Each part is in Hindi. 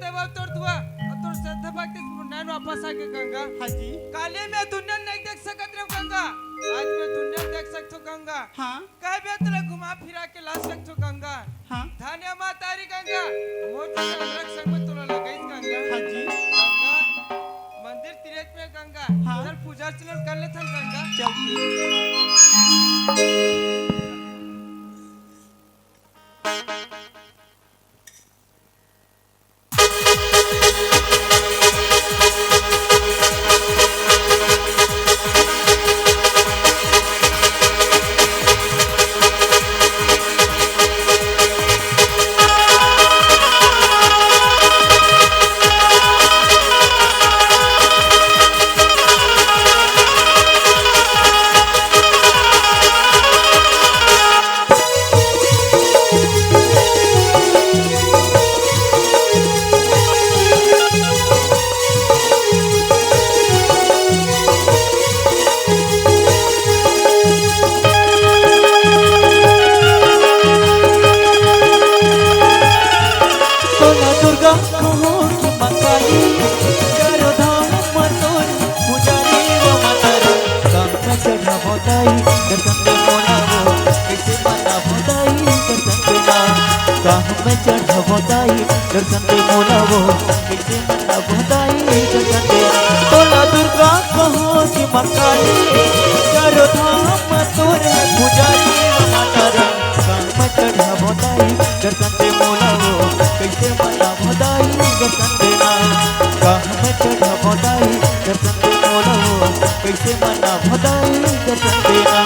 देवा तोर दुआ और तोर श्रद्धा भक्ति नैन वापस आके गंगा। हाँ जी। काले में दुनिया नहीं देख सकत रे गंगा, आज मैं दुनिया देख सकतो गंगा। हाँ। कह बे तले घुमा फिरा के ला सकतो गंगा। हाँ। धान्य मां तारी गंगा, मोट रख संग में तोला लगाइस गंगा। हाँ जी। गंगा मंदिर तिरक में गंगा। हाँ। चल पूजा अर्चना कर ले थन गंगा। चल जी। दर्शन दे मोलावो कैसे मना बताई दर्शन दे तोला दुर्गा कहो कि मकाली चारों धाम तोरे पुजारी माता रे काम चढ़ा बताई दर्शन दे मोलावो कैसे मना बताई दर्शन देना काम चढ़ा बताई दर्शन दे मोलावो कैसे मना बताई दर्शन देना।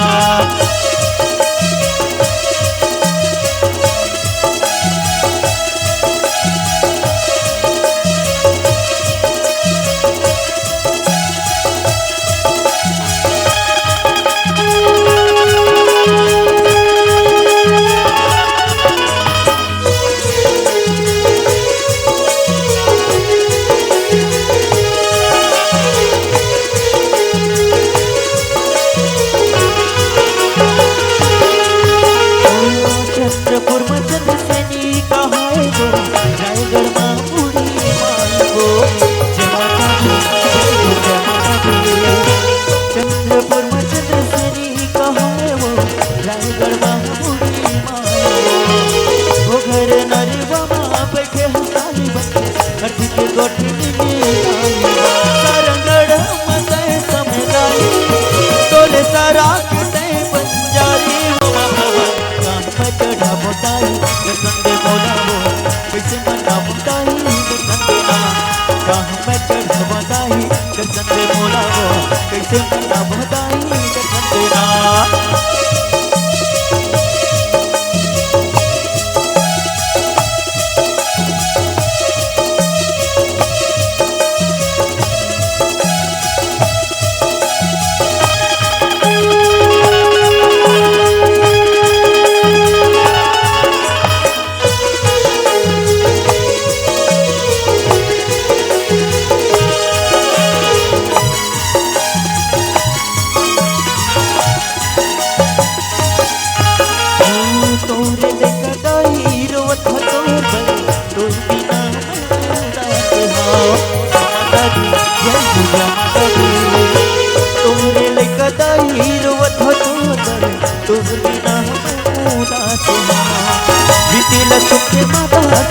कैसे मना बताई दर्शन देना।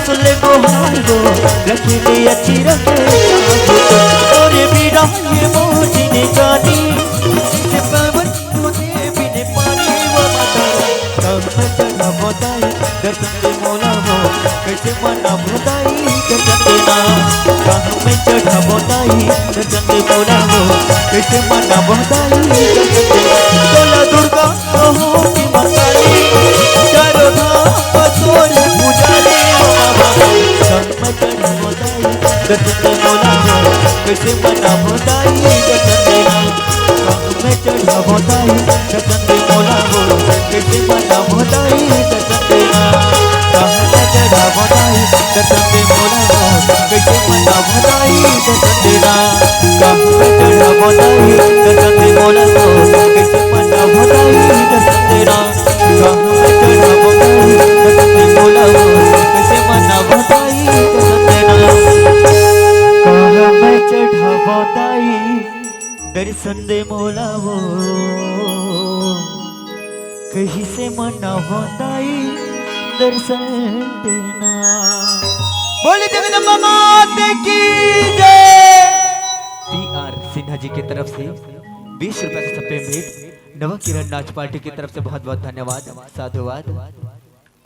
सुले गोहार गो रखिले अच्छी रखे तोरे बीड़ा ये मोजी ने जानी से पवन तूने बिने पानी वो माता कब चढ़ा बताई दर्शन दे मोला वो कैसे मना बताई दर्शन देना कहाँ में चढ़ा बताई दर्शन दे मोला वो कैसे मना बताई दर्शन देना तोला दुर्गा कहो कि मकाली चारों धाम तोरे पुजारी दर्शन मोला कैसे मना बताई दर्शन देना मैं चढ़ा बताई दर्शन दे मोला कैसे मना बताई दर्शन देना मैं चढ़ा बताई दर्शन दे मोला कैसे मना बताई दर्शन देना मैं चढ़ा बताई दर्शन दे मोला कैसे मना बताई दर्शन देना मैं चढ़ा बताई दर्शन दे मोला कैसे मना बताई दर्शन देना। दर्शन दे मोला वो कहीं से मना होताई दर्शन देना। बोले जगदम्बा माता की जय। PR सिन्हा जी की तरफ से 20 रुपए का सप्पे भेंट। नवा किरण नाच पार्टी की तरफ से बहुत बहुत धन्यवाद, साधुवाद।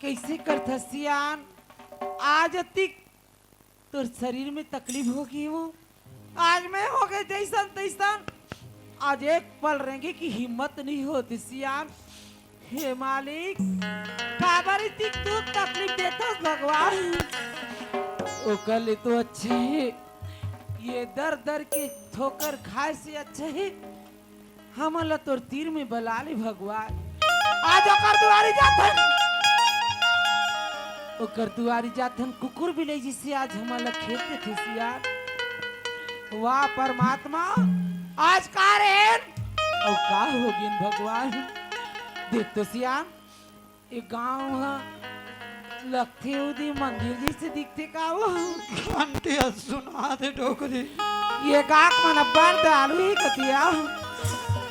कैसे करता सियान, आज अतिक तोर शरीर में तकलीफ होगी वो, आज मैं हो गए जैसन तैसन। आज एक पल रहेंगे कि हिम्मत नहीं होती सियान। हे मालिक, काबर इतनी तू तकलीफ देता भगवान। ओ कल तो अच्छे है, ये दर दर के ठोकर खाए से अच्छे है हमला तोर तीर में बला ले भगवान। आज ओकर दुआरी जाथन, ओकर दुआरी जाथन कुकुर भी ले जिससे आज हमला खेलते थे सियान। वाह परमात्मा, आज का रेन और का हो गिन भगवान। देख तो सियान, ये गांव लगते उदी मंदिर जैसे दिखते का वो। घंटे सुना दे डोकरी। ये गाक मन बन दयालु ही कतिया।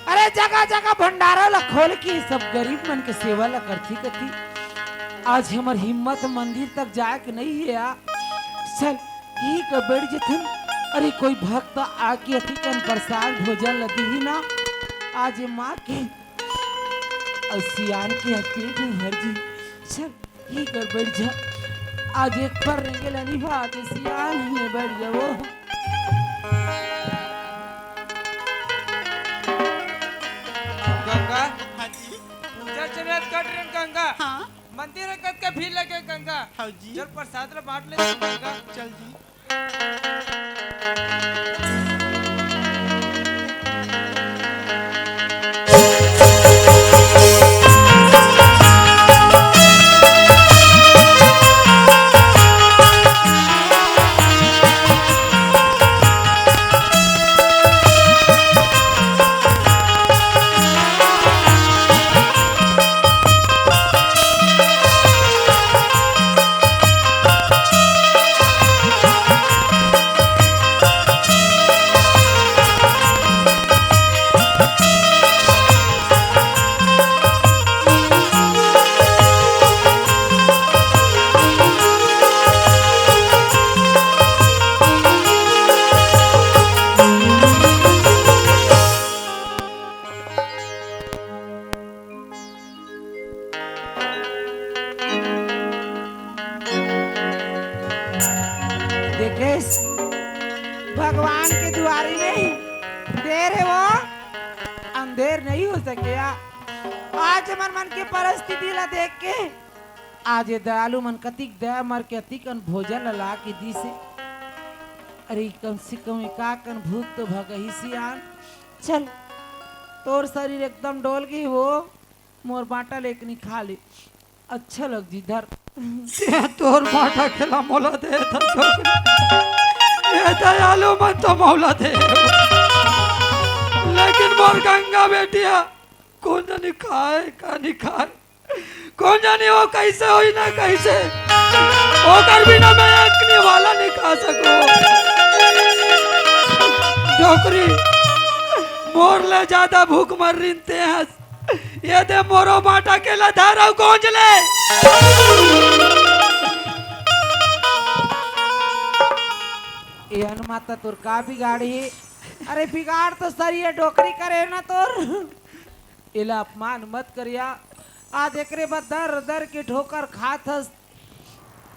अरे जगह जगह भंडारा ला खोल के सब गरीब मन के सेवा ला करती कती। आज हमार हिम्मत मंदिर तक जाए के नहीं है या। चल ही का बैठ जथन। अरे कोई भक्त आके अति कन प्रसाद भोजन ला दी ना। आज ये माँ के और सियान के पेट भर जी। चल ही कर बैठ जा। आज एक पर रहेंगे लनी बात सियान में बैठ जाओ। गंगा हाँ जी। पूजा चलत कट रन गंगा। हाँ मंदिर कट के भीड़ लगे गंगा। हाँ जी। जल प्रसाद ला बांट ले गंगा। चल जी। देखेस भगवान के दुआरी में देर है वो अंधेर नहीं हो सके। आज मन के परिस्थिति ला देख के आज ये दयालु मन कतिक दया मर के अतिकन भोजन ला के दी से। अरे कम से कम एकाकन भूख तो भगही सियान। चल तोर शरीर एकदम डोल गई वो, मोर बाटा लेकनी खा ले अच्छा लग जी धर। तोर माटा खेला मोला दे था डोकरी। ये दयालु मन तो मौला दे, लेकिन मोर गंगा बेटिया कौन जाने खाए का नहीं खाए, कौन जाने वो कैसे होई ना कैसे। ओकर बिना मैं अग्नि वाला नहीं खा सकूं। डोकरी मोर ले ज्यादा भूख मर रिनते हैं। ये दे मोरो माटा के ला धारा गोंज ले। ये माता तोर का बिगाड़ी। अरे बिगाड़ तो सही है, डोकरी करे ना तोर। इला अपमान मत करिया। आज एकरे बाद दर दर के ठोकर खात हस।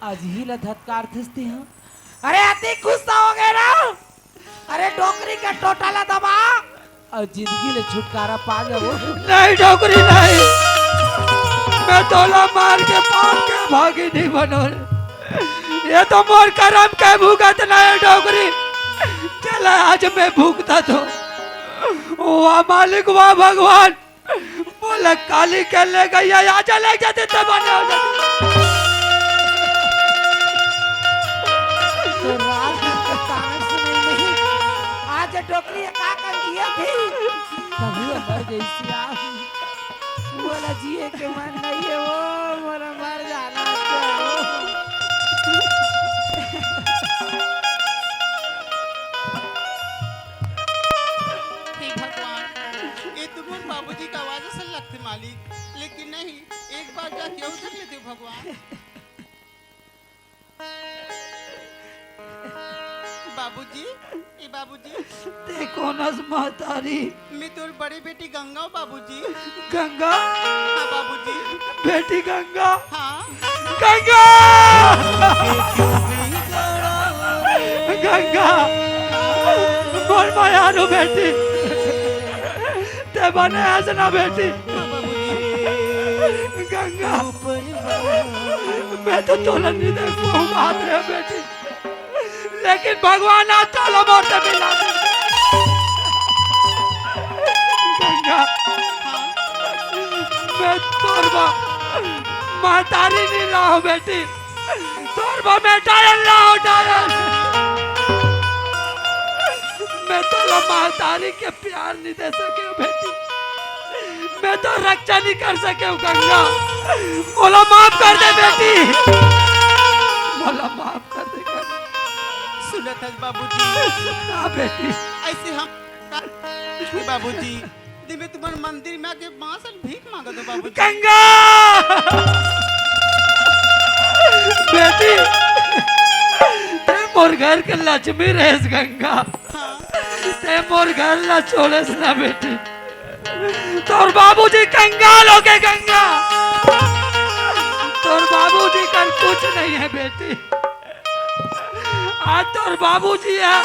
आज ही ला धत्कार थसते हैं। अरे अति गुस्सा हो गए ना। अरे डोकरी का टोटाला दबा और जिंदगी ले छुटकारा पा जाओ। नहीं डोकरी नहीं, मैं तोला मार के पाप के भागी नहीं बनो। ये तो मोर करम के भूगत नहीं डोकरी। चला आज मैं भूखता तो वाह मालिक वाह भगवान। बोले काली के ले गई आज ले जाते तब बने हो जाते। तो रात के तान से नहीं। आज डोकरी का कर दिया थी तभी मर गई सिया। बोला जिए के मन नहीं है वो, बोला मर जाना हे बाबूजी ए बाबूजी ते कोनस महतारी मैं तोर बड़ी बेटी गंगा हूँ बाबूजी। गंगा हाँ बाबूजी। बेटी गंगा हाँ गंगा गंगा मोर मायारू बेटी ते बने हसना बेटी गंगा मैं तो तोला नहीं देखूं बात रे बेटी लेकिन भगवान आज तोला मोरते मिला दे गंगा मैं तोरबा महतारी नहीं लाओ बेटी तोरबा मैं डायल लाओ डायल मैं तोला महतारी के प्यार नहीं दे सके बेटी मैं तो रक्षा नहीं कर सके गंगा बोला माफ कर दे बेटी बोला माफ कर दे सुनत है बाबूजी। हाँ बेटी ऐसे हम बाबूजी दिन में तुम्हारे मंदिर में आके माँ से भीख मांगा दो बाबूजी। गंगा बेटी ते मोर घर के लक्ष्मी रहेस गंगा ते मोर घर ला छोड़ेस ना बेटी तोर बाबूजी कंगाल हो गए गंगा तोर बाबूजी कल कुछ नहीं है बेटी आज तोर बाबूजी है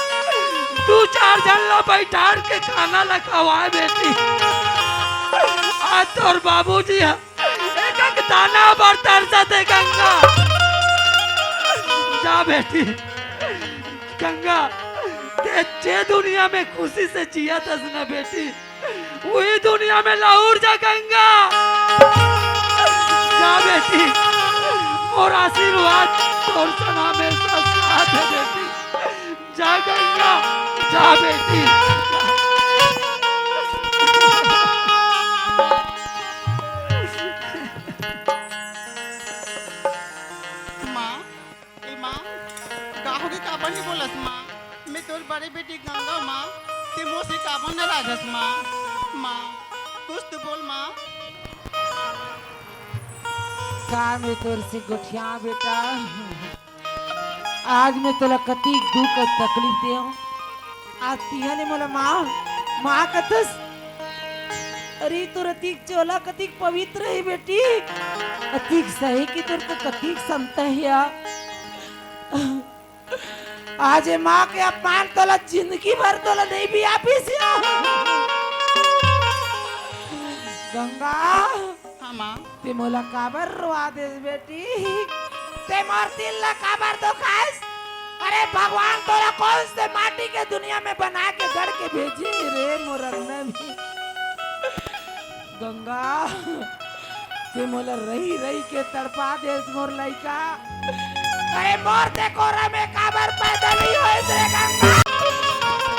तू चार जन ला बैठार के खाना ला खवाए बेटी आज तोर बाबूजी है एक एक दाना पर तरसा दे गंगा जा बेटी गंगा ते जे दुनिया में खुशी से जिया था ना बेटी वही दुनिया में लाहौर जा गंगा जा बेटी और आशीर्वाद और सना में साथ है बेटी जा गंगा जा बेटी माँ ए माँ काहो के काबर नहीं बोलस माँ मैं तोर बड़ी बेटी गंगा माँ ते मोर से काबर न राजस माँ माँ कुछ तो बोल माँ। का मैं तोर से गोठिया बेटा आज मैं तोला कतीक दुख और तकलीफ दे हूँ आज तिहा ने मोला माँ कतस अरे तोर अतीक चोला कतीक पवित्र है बेटी अतीक सही की तोर को कतीक संत है आज ये माँ के अपमान तोला जिंदगी भर तोला नहीं भी आपी से गंगा हाँ माँ ते मोला काबर रोआ दे बेटी ते मोर दिल ला काबर दुखास अरे भगवान तोरा कौन से माटी के दुनिया में बना के गढ़ के भेजी रे मोर अंगना में गंगा ते मोला रही रही के तड़पा दे मोर लइका अरे मोर ते कोरा में काबर पैदा नहीं होए रे गंगा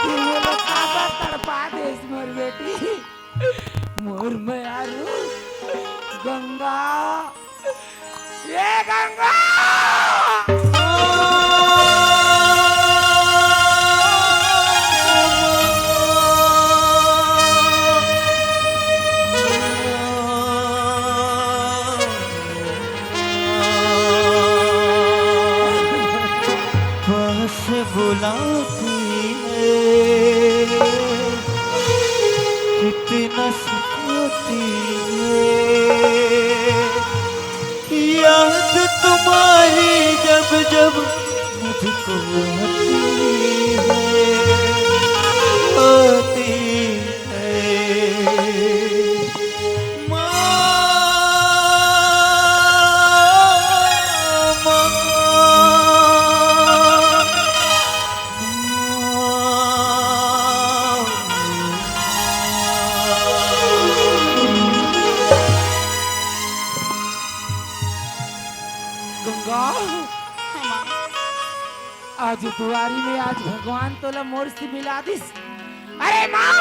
ते मोला काबर तड़पा दे मोर बेटी मोर में आरू गंगा ये गंगा पास बुलाती है कितना सताती है याद तुम्हारी जब जब मुझको आती है गंगा आज दुआरी में आज भगवान तोला मोर से मिला दिस अरे माँ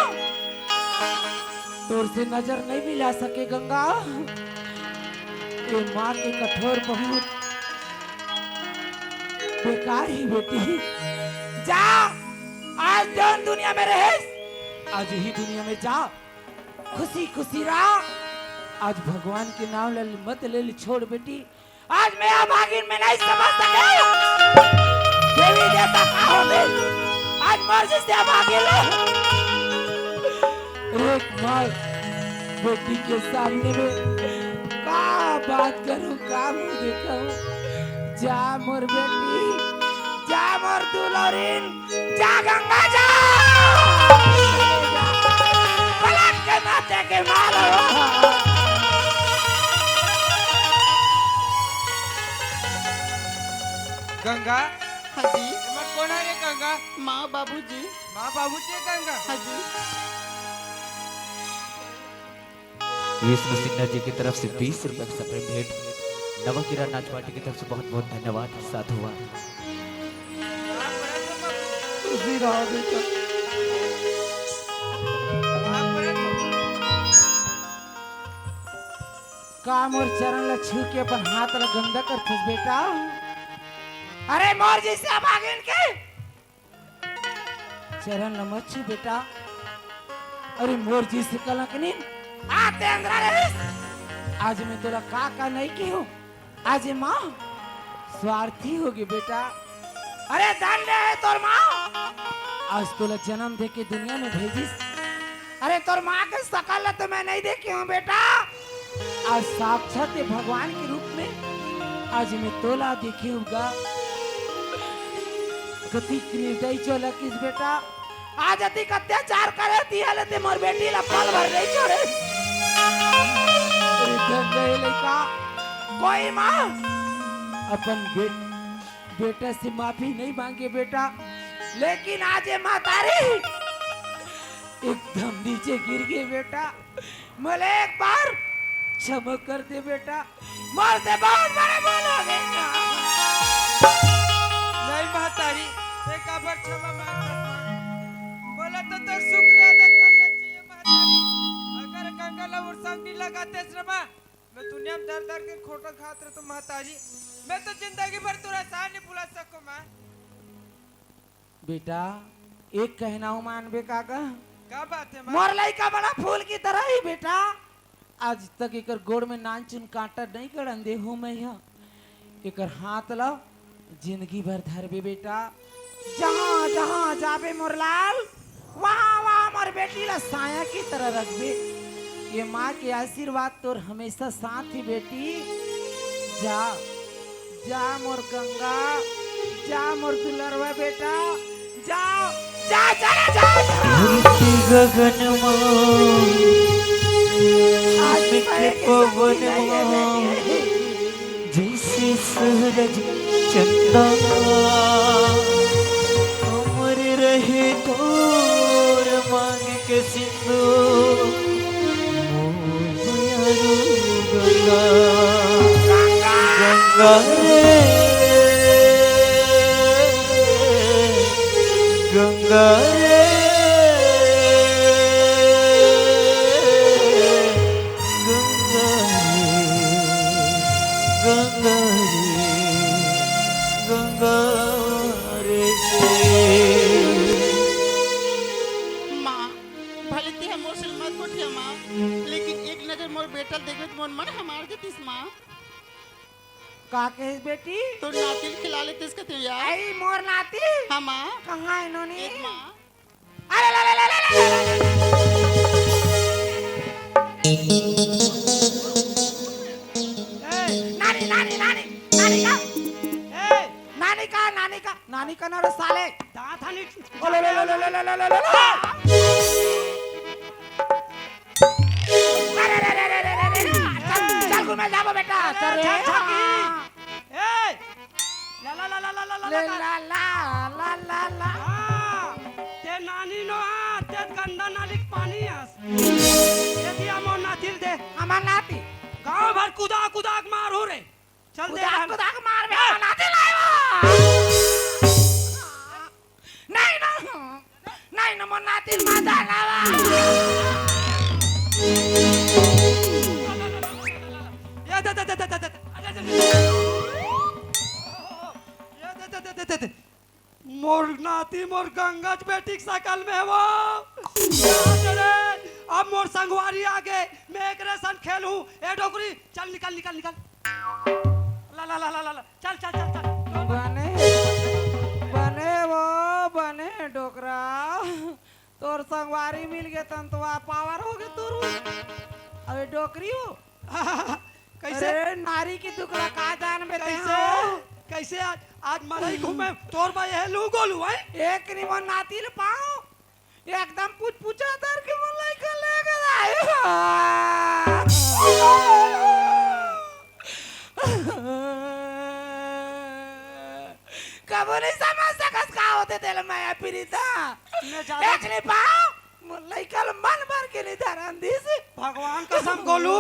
तोर से नजर नहीं मिला सके गंगा ये माँ के कठोर बहुत बेकार ही बेटी जा आज जौन दुनिया में रहे आज ही दुनिया में जा खुशी खुशी रहा आज भगवान के नाम ले मत ले छोड़ बेटी आज मैं अभागिन में नहीं समझ सके देवी देवता का हो मर्जी से भागे लो। एक माँ बेटी के सामने में का बात करूं, का मुंह दिखाऊं। जा मोर बेटी, जा मोर दुलारिन, जा गंगा जा, पलट के नाते के मारो। गंगा हाँ जी मत कौन है रे गंगा? माँ बाबूजी माँ बाबूजी गंगा। हाँ जी विष्णु सिन्हा जी की तरफ से 20 रुपए का सप्रेम भेंट। नवकिरा नाच पार्टी की तरफ से बहुत बहुत धन्यवाद। साधुवाद। खुशी रहो बेटा। काम और चरण ल छू के अपन हाथ ल गंदा कर फस बेटा। अरे मोर जी से भागिन के चरण ल मत छू बेटा। अरे मोर जी से कलंकनी आते अंदर रे। आज मैं तोला का नहीं की हूँ। आज ये माँ स्वार्थी होगी बेटा। अरे दंड है तोर माँ। आज तोला जन्म दे के दुनिया में भेजिस। अरे तोर माँ के शकल तो मैं नहीं देखी हूँ बेटा। आज साक्षात भगवान के रूप में आज मैं तोला देखी हूँगा। गति निर्दयी चला किस बेटा। आज अधिक अत्याचार करे दिया ते मोर बेटी ला पल भर नहीं छोड़े। अरे धन्य लड़का कोई माँ अपन बेटा से माफी नहीं मांगे बेटा। लेकिन आज ये मातारी एकदम नीचे गिर गई बेटा। मुझे एक बार क्षमा कर दे बेटा। मोर से बहुत बड़े बोल हो गए। नहीं महतारी ते काबर क्षमा मांगत बोला तो तोर शुक्रिया अदा करना चाहिए महतारी। अगर गंगा ला और संग नहीं लगाते श्रमा मैं दुनिया में दर के खोटा खात रहे तो महतारी मैं तो जिंदगी भर तोरा साथ नहीं भुला सकूं मैं। बेटा एक कहना हूँ मानबे काका। क्या बात है मां? मोर लइका बड़ा फूल की तरह ही बेटा। आज तक एकर गोड़ में नान चुन कांटा नहीं करन दे हूँ मैं यहाँ। एकर हाथ ला जिंदगी भर धरबे बेटा। जहाँ जहाँ जाबे मोर लाल वहाँ वहाँ मोर बेटी ला साया की तरह रखबे। ये माँ के आशीर्वाद तोर हमेशा साथ ही बेटी। जा जा मोर गंगा, जा मोर दुलरवा बेटा। जाओ जा चला जा। धरती गगन आज के पवन जैसे सूरज चंदा अमर रहे तोर मांग के सिंदूर गंगा गंगा गंगा माँ भले ती हम मोर से मत उठिया माँ लेकिन एक नजर मोर बेटा देखे तो मोर मन हमार देतीस माँ। का कहिस बेटी? तो नातिन खिला लेतीस कते यार। आई मोर नाती हाँ माँ कहाँ है इन्होंने? एक माँ अरे ला ला ला ला ला नानी नानी नानी नानी का नानी का नर साले दांत हनी ओ लो लो लो लो लो लो लो लो अरे रे रे रे रे रे चल घूमे जाबो बेटा चल रे ए ला ला ला ला ला ला ले ला ला ला ला ला ते नानी नो ते गंदा नाली पानी आस ये दिया मो नातिल दे हमार नाती गांव भर कुदा कुदा मार हो रे चल दे कुदा मार बे नाती लायो नहीं ना नहीं ना मो नाती मादा लावा या दे मोर नाती मोर गंगा बेटी सकल में वो अब मोर संगवारी आगे मैं एक रेसन खेलूं ए डोकरी चल निकल निकल निकल ला चल बने बने वो बने डोकरा तोर संगवारी मिल गए तन तो पावर हो गए तोर अबे डोकरी हो कैसे अरे नारी की दुकड़ा का जान में कैसे कैसे आज मरई घूमे तोर भाई है लू गोलू है एक निमन नाती ले पाओ एकदम पूछ पूछा दर के मन लाई कर ले कब नहीं समझ सकस का होते तेल मैं पीड़िता एक नहीं पाओ लाई कल मन भर के नहीं धरन दिस भगवान कसम गोलू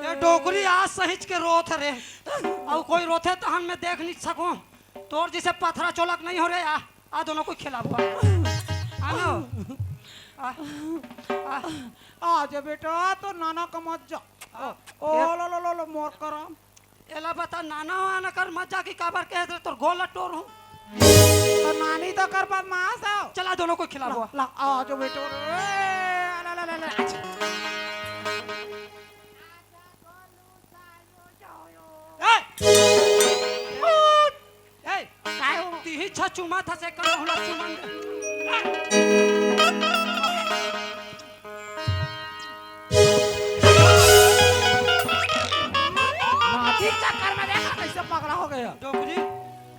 ये डोकरी आज सहिच के रोथ रे और कोई रोथे तो हम मैं देख नहीं सकूं तोर जैसे पथरा चोलक नहीं हो रे आ दोनों को खिलाफा आनो आज बेटा तो नाना का मज्जा ओ लो लो लो लो मोर करो एला बता नाना वाना कर मजा की काबर कह दे तोर गोला टोर हूं तो नानी तो कर पास मास आओ चला दोनों को खिलाफा ला आज बेटा ला ला ला ला काय हो ती ही चुमा था से कर होला चुमन नाती चक्कर में देखा कैसे पकड़ा हो गया डोकरी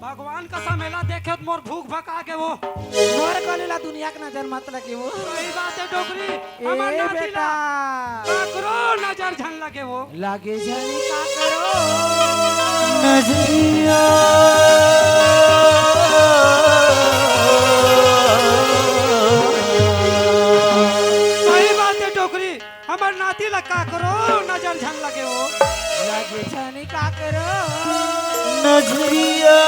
भगवान का समेला देखे तो मोर भूख भका के वो मोर गलीला दुनिया के नजर मत लगे वो सही बात है डोकरी ए हमार नाती बेटा करो नजर झन लगे वो लगे जानी का करो नजरिया सही बात है डोकरी हमार नाती लगा करो नजर झन लगे वो लगे जानी का करो नजरिया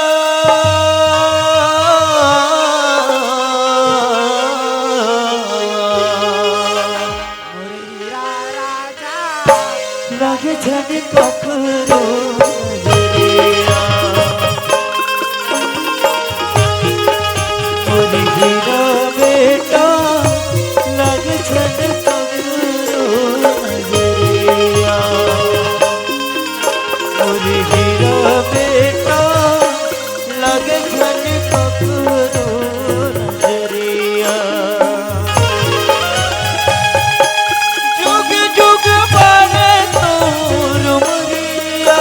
मोरे हीरा राजा लगे झन ककरो नजरिया मोरे हीरा बेटा लगे झन ककरो नजरिया मोरे हीरा बेटा लगे झन ककरो नजरिया जुग जुग बारे तोर मरिया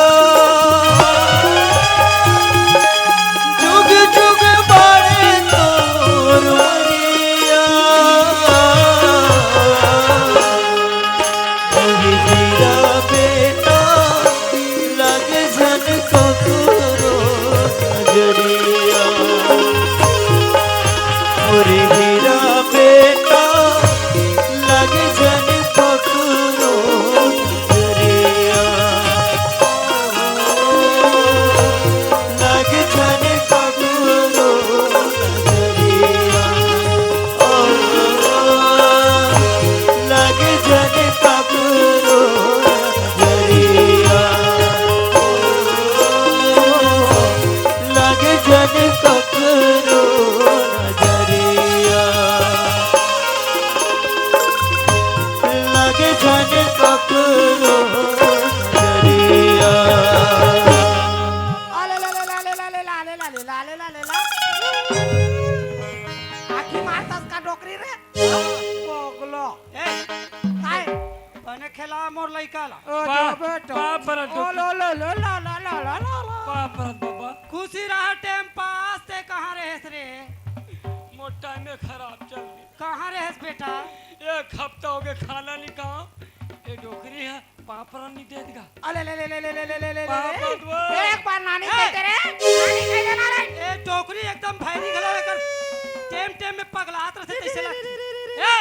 जुग जुग बारे तोर मरिया मोरे हीरा बेटा लगे झन ककरो नजरिया मोरे हीरा बेटा लगे झन ककरो नजरिया लगे झन ककरो नजरिया लगे झन ककरो नजरिया लगे झन ककरो नजरिया लगे झन ककरो नजरिया आले ला ला ला ला ला ला ला ला ला ला ला ला आखी मारतास का डोकरी रे पोगलो ए काय बने खेला मोर लइका ला ओ बेटा बाप रे ओ लो लो लो ला ला ला ला ला बाप रे बाबा खुशी रहा टाइम पास ते कहां रहेस रे मोर टाइम में खराब चल रही कहां रहेस बेटा एक हफ्ता हो गया खाना नहीं खाओ ये डोकरी है पापड़ नहीं दे देगा अले ले ले ले ले ले ले ले ले बाप रे। एक बार नानी दे तेरे नानी कह देना रे ए डोकरी एकदम भैरी गला कर टेम टेम में पगलात रहे तैसे लग ए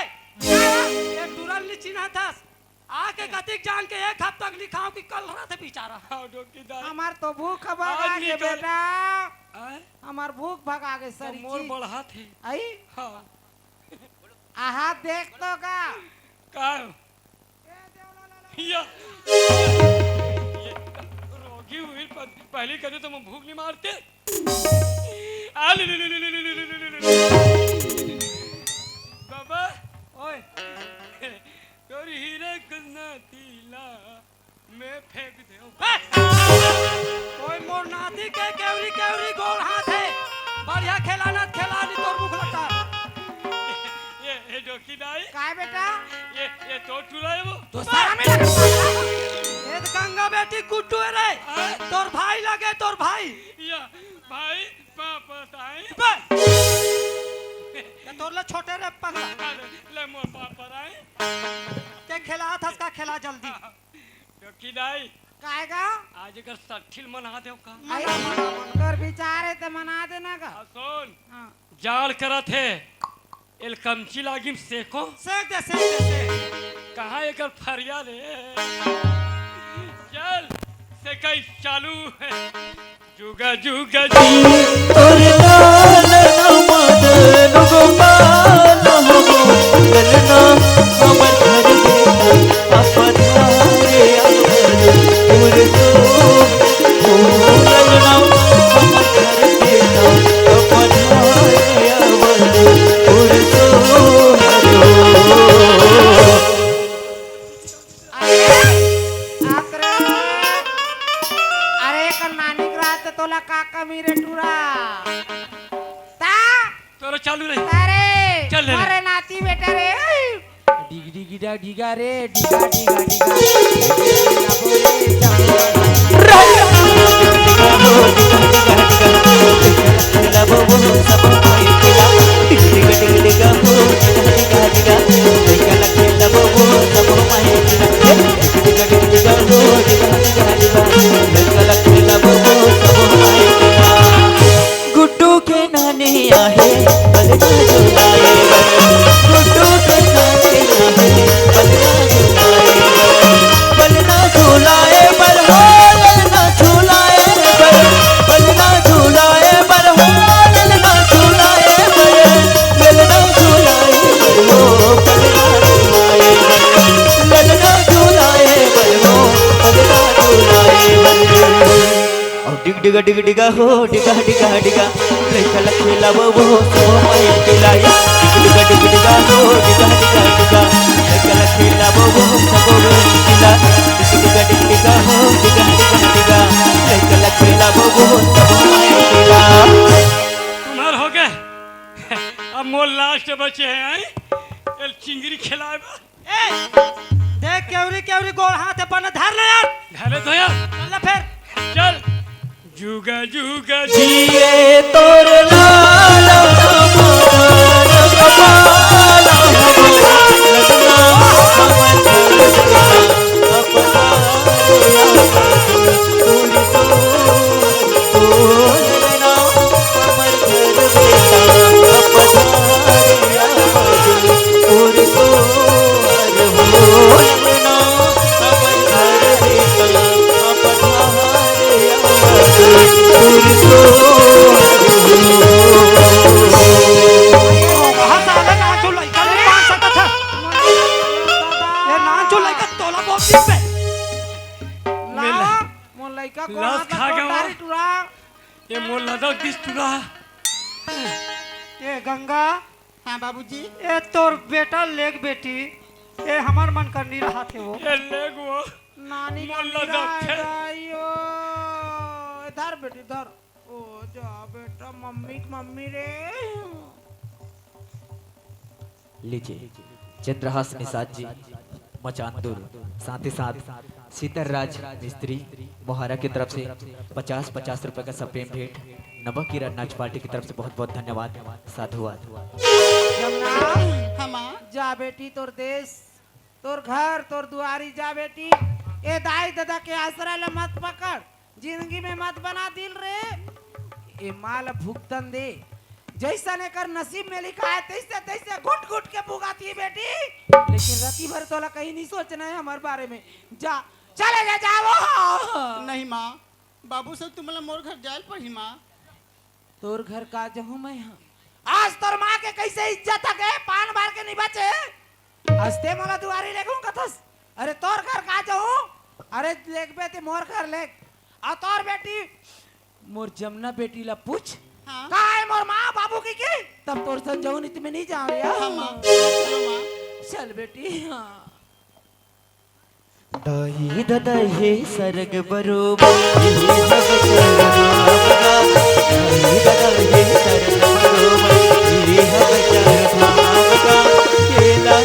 ये तुरंत लिचिना था आके गतिक जान के एक हफ्ता तक लिखाओ कि कल रहा था बेचारा हाँ डोकी दाई हमार तो भूख भगा आज के निकल। बेटा आए? हमार भूख भगा के तो सर मोर बढ़ा थे आई हाँ आहा देख तो का का या ये रोगी हुई पहले कहते तो मैं भूख नहीं मारते आ ले ले ले ले ले ले ले ले ले ले। बाबा ओए तोरी हीरे कन्ना तीला मैं फेंक दे ओए मोर नाती के केवरी केवरी गोल हाथ है बढ़िया खेलाना खेलानी तोर भूख लगता है बेटा ये तो टूरा है वो तो सारा में लगा ये तो गंगा बेटी गुड्डू है रे तोर भाई लगे तोर भाई या भाई पापा ताई ये तोर ले छोटे रे पगला अरे ले मोर पापा राय के खिला था का खिला जल्दी तो किदाई काएगा आज अगर सठिल मना देव का आई कर विचारे ते मना देना का सुन हाँ जाड़ करत है एल कमची लागिम सेको सेक दे सेक दे सेक कहाँ एकर फरिया रे चल से कई चालू है जुगा जुगा तोरे लाल मदन गोपाल हो ललना हमर घर बेटा अपधारे अमर तो हो ललना हमर घर बेटा अपधारे अमर तो अरे कल नानी रात तोला काका मेरे टूरा ता तोरा चालू रही अरे चल ले। अरे नाती बेटा रे डिग डिग डिगा डिगा रे डिगा डिगा डिगा गुड्डू के नाने आहे बलना झुलाए गुड्डू के नाने आहे बलना झुलाए बल हो ललना झुलाए बलना झुलाए बल हो ललना झुलाए ललना झुलाए बल हो बलना झुलाए ललना झुलाए बल हो बलना झुलाए और डिग डिगा डिग डिगा हो डिगा डिगा डिगा खेला खेला वो सब मैं खिलाया डिग डिगा हो डिगा डिगा डिगा खेला खेला वो सब मैं खिला डिग डिगा हो डिगा डिगा डिगा खेला खेला वो सब मैं खिला तुम्हार हो गए अब मोर लास्ट बचे हैं आई एल चिंगरी खिलाए देख केवरी केवरी गोल हाथ अपन धर ले यार घरे तो यार चल फिर चल जुगा जुगा जिए तोर लाल हमार कपाल लगना हमर अपना तोरी तो लगना हमर घर बेटा अपना तोरी तो हो लगना हमर घर बेटा अपना हाथ आले नाचो लइका नहीं मान सकत है ये नाचो लइका तोला बहुत दिन पे लावा मोर लइका को लाश हाथ खा गया वो। कोटारी टूरा ये मोर लदक दिस टूरा ये गंगा हाँ बाबूजी ये तोर बेटा लेग बेटी ये हमार मन कर नहीं रहा थे वो ये लेग वो नानी का मोर लदक है आयो इधर बेटी इधर ओ जा बेटा मम्मी मम्मी रे लीजिए चंद्रहास निषाद जी मचानदुर साथ ही साथ सीतरराज मिस्त्री मोहारा की तरफ से 50-50 रुपए का सप्रेम भेंट नवा किरण नाच पार्टी की तरफ से बहुत बहुत धन्यवाद साधुवाद जमुना हाँ माँ जा बेटी तोर देश तोर घर तोर दुआरी जा बेटी ए दाई दादा के आसरा ले मत पकड़ जिंदगी में मत बना दिल रे ए माल भुगतन दे जैसा ने कर नसीब में लिखा है तैसे तैसे घुट घुट के भुगाती है बेटी लेकिन राती भर तोला कहीं नहीं सोचना है हमारे बारे में जा चले जा जाओ नहीं माँ बाबू सब तुम्हारा मोर घर जायल पड़ी माँ तोर घर का जहूं मैं यहाँ आज तोर माँ के कैसे इज्जत है पान मार के नहीं बचे हंसते मोला दुआरी लेगूं कथस अरे तोर घर का जहूं अरे लेग बेटे मोर घर लेग आ तोर बेटी मोर जमुना बेटी ला पूछ हाँ का है मोर माँ बाबू की तब तोर सन जहूं नीति में नहीं जाओ हाँ माँ चलो माँ चल बेटी हाँ दाई दादा हे सरग बरोबर हे सब चरना बगा दाई दादा हे सरग बरोबर हे सब चरना बगा केला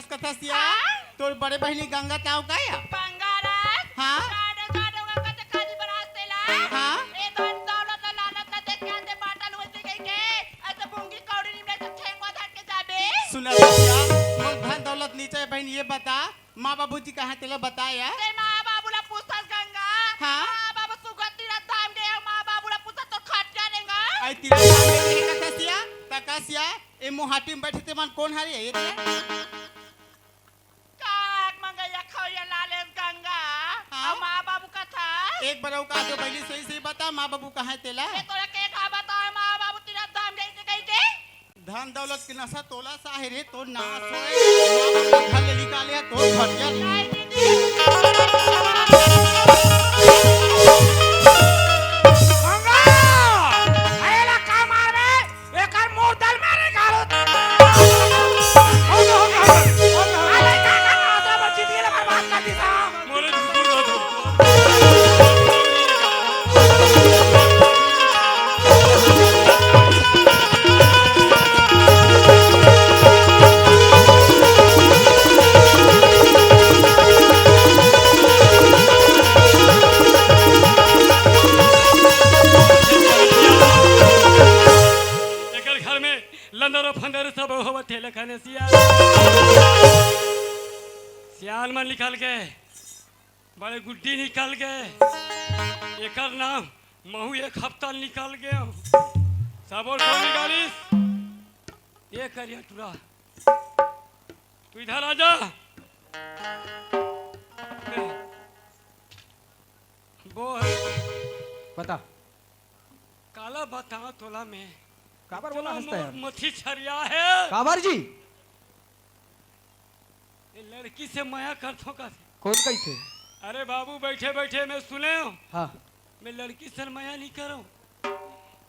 बोलस कथा सिया तोर बड़े बहनी गंगा ताऊ का या बंगारात हाँ गाडो गाडो कते खाली बरासतेला हाँ ए धन दौलत लालत ना देख के दे बाटल होते गई के ऐसे बुंगी कौड़ी निमले तो ठेंगवा धर के जाबे सुना सिया मोर धन दौलत नीचे बहन ये बता माँ बाबूजी कहाँ तेला बताया ते मां बाबूला पूछतास गंगा हाँ? मां बाबू सुगति रा दाम दे मां बाबूला पूछता तो खर्चा देगा आई तेरा नाम लेके कथा सिया तका सिया ए मोहाटी में बैठे ते मन कौन हारी है ये काक मंगैया खौया लालेस गंगा हाँ? और मां बाबू का था एक बार का जो पहले सही सही बता माँ बाबू कहाँ तेला ए तोरा के का बताओ मां बाबू तेरा दाम दे के गई के धन दौलत के नशा तोला सा है रे तो ना सोए माँ बाबू घर ले निकाले तो घर जा नहीं दीदी गंगा आएला का मारबे एकर मुंह दल में निकालो आले का का बच्ची दिए बर्बाद कर दी साहब मोरे झूठी एकर घर में लंदर और फंदर सब होवत है लखने सियाल में निकल गए बड़े गुड्डी निकल गए एकर नाम महू एक हफ्ता निकल गए सब और कौन निकालिस ये करिया टूरा तू इधर आ जा वो है बता काला बता तोला में काबर बोला हंसता है मथी छरिया है काबर जी ये लड़की से माया करथो का कौन कही थे अरे बाबू बैठे बैठे मैं सुने हो हाँ मैं लड़की से माया नहीं करो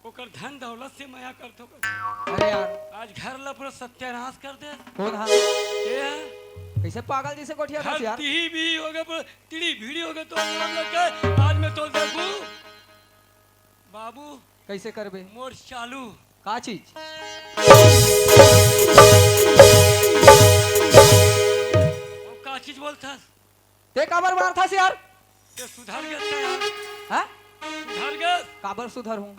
ओकर धन दौलत से माया करथो का अरे यार आज घर ला पूरा सत्यानाश कर दे कौन हाँ ये है कैसे पागल जैसे कोठिया घर बस यार ती भी हो गए पूरा टीड़ी भीड़ी हो गए तो हम लोग के आज मैं तो देखू बाबू कैसे करबे मोर चालू का चीज और का चीज बोलता ते काबर मार था यार ये सुधर गए हाँ सुधर गए काबर सुधर हूँ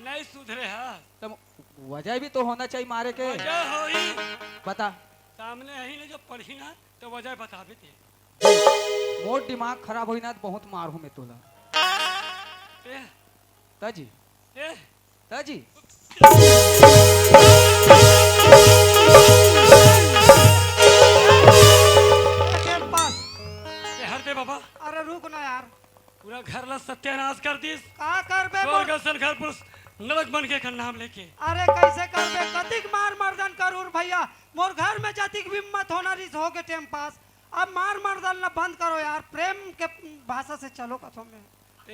नहीं सुधरे है तो वजह भी तो होना चाहिए मारे के वजह हो ही बता सामने यही ने जो पढ़ी ना तो वजह बतावे थे मोर दिमाग खराब होई ना तो बहुत मार हूँ मैं तोला ए ताजी ए ताजी टाइम पास ए हर दे बाबा अरे रुक ना यार पूरा घर ला सत्यानाश कर दिस का करबे स्वर्ग सन घर पुरुष नरक बन के कर नाम लेके अरे कैसे करबे कतिक मार मर्दन करूर भैया मोर घर में जातिक भी मत होना रिस हो के टाइम पास अब मार मर्दन ना बंद करो यार प्रेम के भाषा से चलो कथो में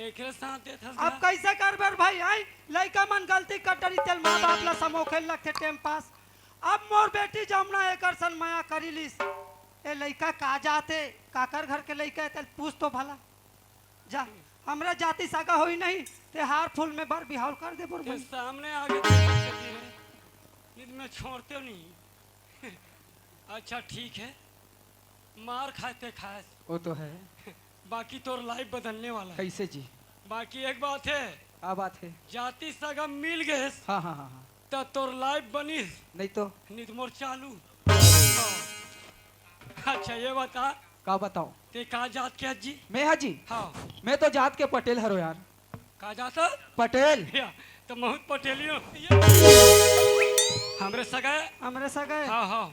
एकरे साथ देत हस अब कैसे करबे भाई आई लइका मन गलती कटरी तेल माँ बाप ला समोखे लगते टाइम पास अब मोर बेटी जमुना एकर सन माया करी लिस ए लइका का जाते काकर घर के लइका तेल पूछ तो भला जा हमरा जाति सागा होई नहीं ते हार फूल में बर बिहाव कर दे बोर के भाई सामने आगे में छोड़ते नहीं अच्छा ठीक है मार खाते खाए वो तो है बाकी तोर लाइफ बदलने वाला है कैसे जी बाकी एक बात है क्या बात है जाति सगा मिल गए हाँ हाँ हाँ हाँ तो तोर लाइफ बनी नहीं तो नितमोर चालू अच्छा ये बता का बताओ ते का जात के जी मैं हाजी हाँ मैं तो जात के पटेल हरो यार का जाता पटेल या तो बहुत पटेलियो हमरे सगा हमरे सगे हाँ हाँ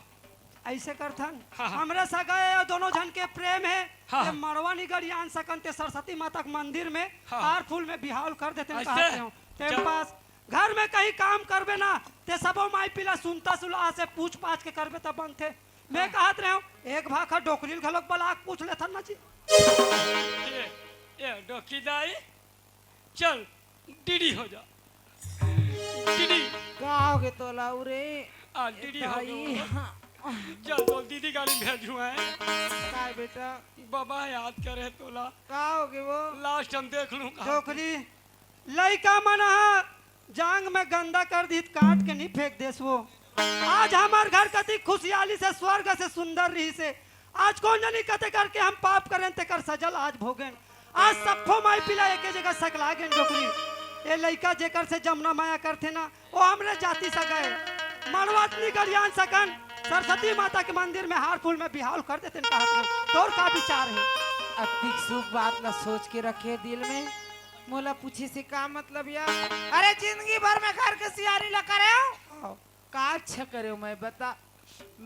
ऐसे करथन हाँ, हाँ। हमरे सगे और दोनों जन के प्रेम है हाँ, ये हाँ। मड़वा निगर आन सकन ते सरस्वती माता के मंदिर में हाँ। हार फूल में बिहाव कर देते हैं ऐसे? कहते हो ते जा- पास घर में कहीं काम करबे ना ते सबो माई पिला सुनता सुला से पूछ पाछ के करबे तब बनते मैं कहत रहे हूं एक भाखा डोकरील घलोक बलाक पूछ लेथन ना जी ये डोकी दाई चल डीडी हो जा डीडी गाओगे तो लाउरे आ डीडी हो भाई जा चल तो दीदी गाड़ी भेजू है काय बेटा बाबा याद करे तोला गाओगे वो लास्ट हम देख लूं कहाँ। डोकरी लइका मन हा जांग में गंदा कर दी काट के नहीं फेंक देस वो आज हमार घर कति खुशहाली से स्वर्ग से सुंदर रही से आज कौन जानी कते करके हम पाप करें ते कर सजल आज भोगें आज सफो माई पिला एक जगह सकला गेन डोकरी ए लइका जेकर से जमुना माया करथे ना वो हमरे जाति से गए मड़वातनी गरियान सकन सरस्वती माता के मंदिर में हार फूल में बिहाल कर देते कहत तोर का विचार है अतिक शुभ बात ला सोच के रखे दिल में मोला पूछे से का मतलब यार अरे जिंदगी भर में घर के सियारी ला करे हो का अच्छा करे मैं बता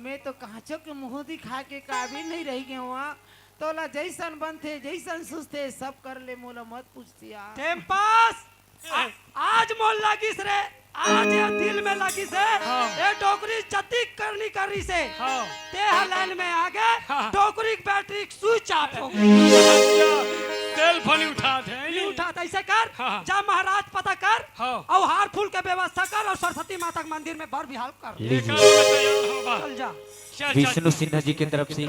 मैं तो कांचो के मुंह दिखा के काबिल नहीं रह गया हुआ तोला जैसन बनते जैसन सुस्ते सब कर ले मोला मत पूछती यार टाइम पास आज मोल लागिस रे आज ये दिल में लागिस है ये डोकरी चती करनी करी से हाँ ते हलन में आगे डोकरी की बैटरी स्विच ऑफ हो सेल फोन उठा थे नहीं उठा ऐसे कर हाँ। जा महाराज पता कर हाँ। और हार फूल के व्यवस्था कर और सरस्वती माता के मंदिर में बर बिहाल कर लीजिए चल जा विष्णु सिन्हा जी की तरफ से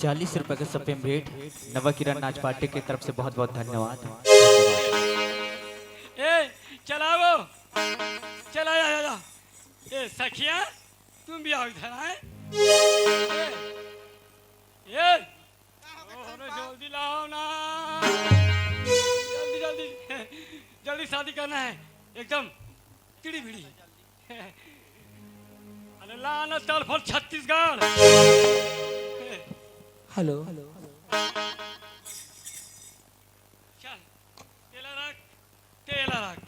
40 रुपए का सपेम भेंट नवकिरण नाच पार्टी की तरफ से बहुत बहुत धन्यवाद। ए चलाओ चला जा ए सखिया तुम भी आओ इधर आए ये जल्दी लाओ ना जल्दी जल्दी जल्दी शादी करना है एकदम चिड़ी भिड़ी अरे लाना टेलीफोन छत्तीसगढ़ हेलो चल तेला रख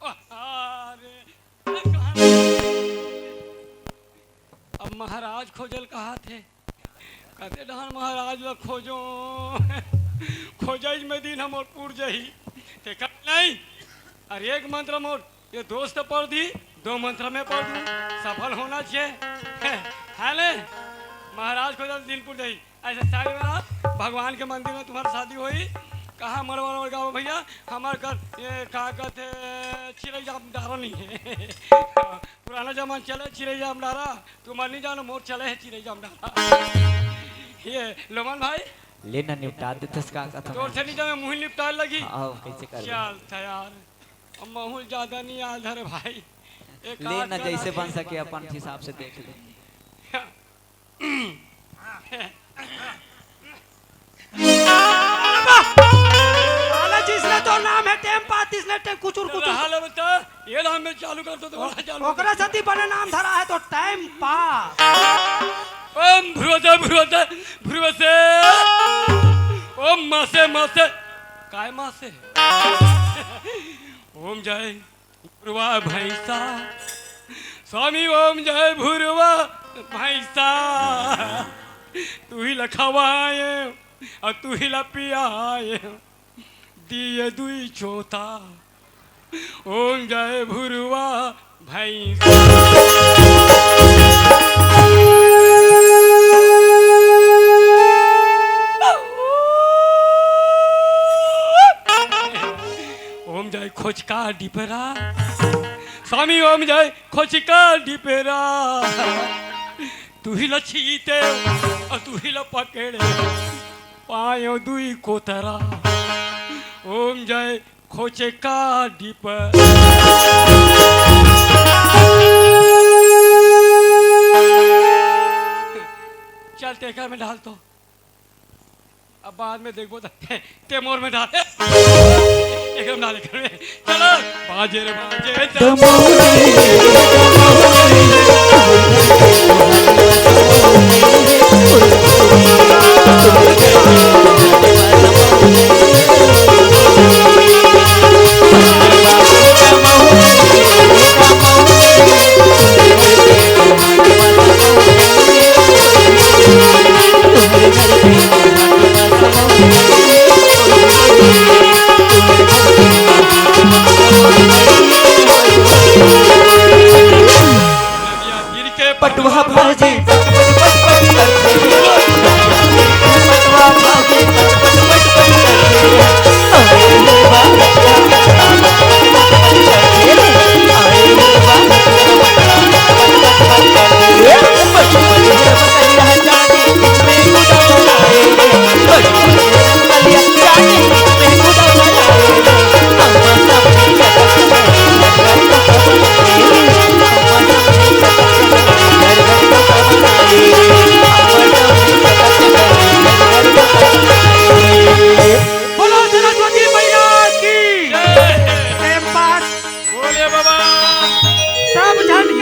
अरे कहाँ अब महाराज खोजल कहा थे कहते डहान महाराज ला खोजो खोज में दिन हम पूर जही ते नहीं अरे एक मंत्र मोर ये दोस्त पढ़ दी 2 मंत्र में पढ़ दूं सफल होना चाहिए है ले महाराज खोजल दिन पूर जही ऐसे सारी बात भगवान के मंदिर में तुम्हारी शादी हुई कहाँ मरवा गाँव भैया हमारे घर ये कहाँ कहते चिड़ै जाम डारा नहीं है पुराना जमाना चले चिड़ै जाम डारा तुम्हारे नहीं जानो मोर चले है चिड़ै जाम डारा ये लोमन भाई लेना निपटा देते का था जोर से नहीं जाए मुँह निपटाने लगी आओ कैसे कर चल था यार अब महूल ज्यादा नहीं आधर भाई एक लेना जैसे बन सके अपन हिसाब से देख ले जिसने तो नाम है टेम पात इसने टेम कुचुर कुचुर हाल बता ये नाम में चालू कर दो दोबारा चालू ओकरा सती बने नाम धरा है तो टाइम पास ओम भ्रुवते भ्रुवते भ्रुवसे ओम मासे मासे काय मासे ओम जय भ्रुवा भैंसा स्वामी ओम जय भ्रुवा भैंसा तू ही लखवाए और तू ही लपियाए दिए दुई चौथा ओम जय भ्रुवा भैंसा ओम जय खोचका डिपेरा स्वामी ओम जय खोचका डिपेरा तू ही लछीते और तू ही लपकेड़े पायो दुई कोतरा ओम जय खोचका डिपर चल टेकर में डाल तो अब बाद में देखो तेमोर में डाल एकदम डाले कर चलो बाजे रे बाजे Thank you.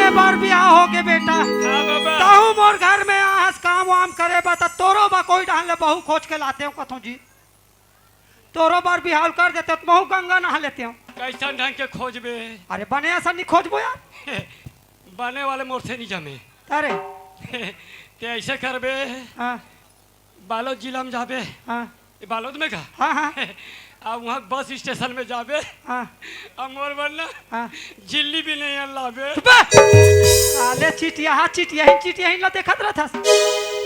ये बार ब्याह हो के बेटा हाँ बाबा ताहू मोर घर में आहस काम वाम करे बता तोरो बा कोई डाल ले बहू खोज के लाते हो कथों जी तोरो बार बिहार कर देते तो महू गंगा नहा लेते हो कैसा ढंग के खोजबे अरे बने ऐसा नहीं खोजबो यार बने वाले मोर से नहीं जमे अरे ते ऐसे करबे हाँ बालोद जिला में जाबे हाँ बालोद में का हाँ हाँ अब वहाँ बस स्टेशन में जाबे हाँ अब मोर बनना हाँ जिल्ली भी नहीं लाबे साले चिटिया ही ला देखत रहा था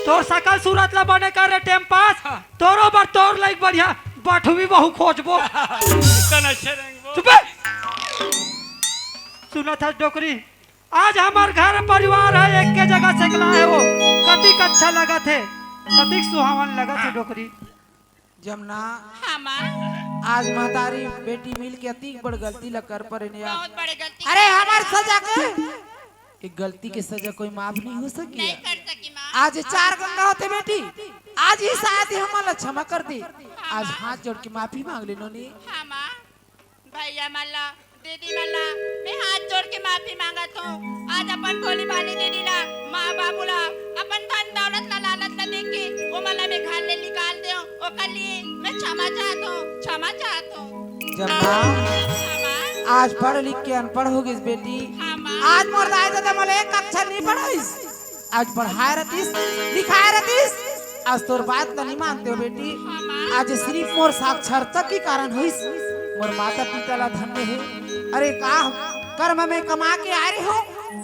तोर सकल सूरत ला बने कर टेम पास तोरो बार तोर लाइक बढ़िया बाठवी बहु खोजबो इतना अच्छे रहेंगे चुप सुना था डोकरी आज हमार घर परिवार है एक के जगह से गला है वो कतिक अच्छा लगा थे कतिक सुहावन लगा थे डोकरी जमुना हाँ माँ आज महतारी बेटी मिल के अति बड़ गलती ला कर पर बहुत बड़ी गलती अरे हमार सजा के एक गलती के सजा कोई माफ नहीं हो सकी नहीं कर सकी माँ आज 4 गंगा होते बेटी आज ही शायद ही हमारा क्षमा कर दी आज हाथ जोड़ के माफी मांग ले नोनी हाँ माँ भैया मल्ला दीदी मल्ला मैं हाथ जोड़ के माफी मांगत हूँ आज अपन भोली भाली दीदी ला माँ बाबू ला अपन धन दौलत ला लालच ला देख के वो मला में घर ले निकाल दे ओ कर लिए मैं क्षमा चाहता हूँ जमुना हाँ माँ आज पढ़ लिख के अनपढ़ हो गई बेटी हाँ माँ आज मोर दाई दादा मोले एक अक्षर नहीं पढ़ाइस आज पढ़ाए रतीस लिखाए रतीस आज तोर बात नहीं मानते हो बेटी हाँ माँ आज सिर्फ मोर साक्षरता के कारण हुई मोर माता पिता ला धन्य है अरे का कर्म में कमा के आ रही हो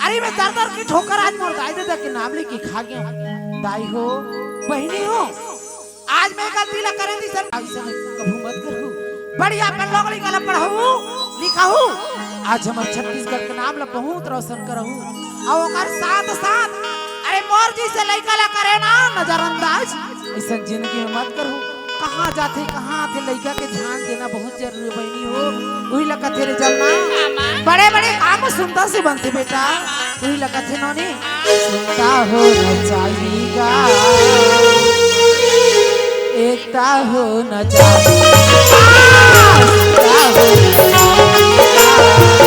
अरे मैं दर दर की ठोकर आज मोर दाई दादा के नाम लेके खा गया दाई हो बहनी हो आज मैं गलती ला करे दी सर ऐसा कभी मत करो बढ़िया अपन लोग लिखा पढ़ाऊ लिखाऊ आज हमारे छत्तीसगढ़ के नाम ला बहुत रोशन करहू और ओकर साथ साथ अरे मोर जी से लइका ला करे ना नजरअंदाज ऐसा जिंदगी में मत करो कहाँ जाते कहाँ आते लइका के ध्यान देना बहुत जरूरी बहनी हो वही लगा तेरे जलना बड़े बड़े काम सुनता से बनते बेटा वही लगा थे नौनी सुनता हो न चाहिएगा एकता हो न चाहिएगा सुनता हो न चाहिएगा